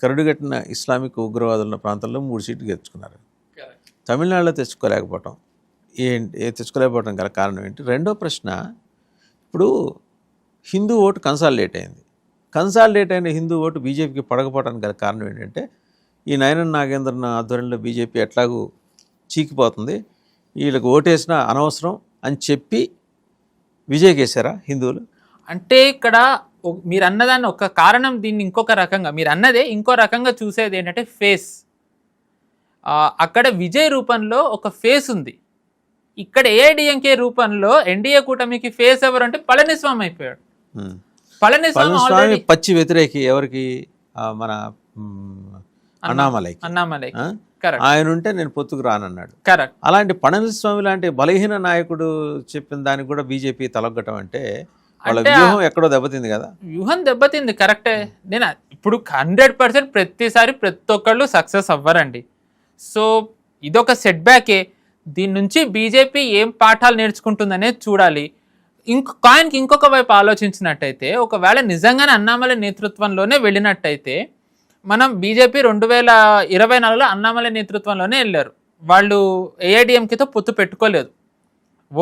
కరడుగట్టిన Islamic ఉగ్రవాదులు ఉన్న ప్రాంతాల్లో 3 సీట్లు గెలుచుకున్నారు. తమిళనాడులో తెచ్చుకోలేకపోవటం తెచ్చుకోలేకపోవడం గల కారణం ఏంటి? రెండో ప్రశ్న, ఇప్పుడు హిందూ ఓటు కన్సాలిడేట్ అయింది. కన్సాలిడేట్ అయిన హిందూ ఓటు బీజేపీకి పడకపోవడానికి గల కారణం ఏంటంటే ఈ నయనన్ నాగేంద్రన్ ఆధ్వర్యంలో బీజేపీ ఎట్లాగూ చీకిపోతుంది, వీళ్ళకి ఓటేసినా అనవసరం అని చెప్పి విజయకేశారా హిందువులు? అంటే ఇక్కడ మీరు అన్నదాన్ని ఒక కారణం, దీన్ని ఇంకొక రకంగా మీరు అన్నదే ఇంకో రకంగా చూసేది ఏంటంటే ఫేస్. అక్కడ విజయ్ రూపంలో ఒక ఫేస్ ఉంది, ఇక్కడ ఏఐడిఎంకే రూపంలో ఎన్డీఏ కూటమికి ఫేస్ ఎవరు అంటే పళనిస్వామి అయిపోయాడు. పళనిస్వామి పచ్చి వ్యతిరేకి ఎవరికి? మన అన్నామలై. ఆయన ఉంటే నేను పొత్తుకు రానన్నాడు. కరెక్ట్. అలాంటి పళనిస్వామి లాంటి బలహీన నాయకుడు చెప్పిన దానికి కూడా బీజేపీ తలొగ్గటం అంటే వాళ్ళ వ్యూహం ఎక్కడో దెబ్బతింది కదా. వ్యూహం దెబ్బతింది, కరెక్టే. నేను ఇప్పుడు 100% ప్రతిసారి ప్రతి ఒక్కళ్ళు సక్సెస్ అవ్వరండి. సో ఇదొక సెట్ బ్యాకే. దీని నుంచి బీజేపీ ఏం పాఠాలు నేర్చుకుంటుందనేది చూడాలి. కాయిన్కి ఇంకొక వైపు ఆలోచించినట్టయితే, ఒకవేళ నిజంగానే అన్నామలై నేతృత్వంలోనే వెళ్ళినట్టయితే, మనం బీజేపీ 2024లో అన్నామలై నేతృత్వంలోనే వెళ్ళారు. వాళ్ళు ఏఐడిఎంకేతో పొత్తు పెట్టుకోలేదు.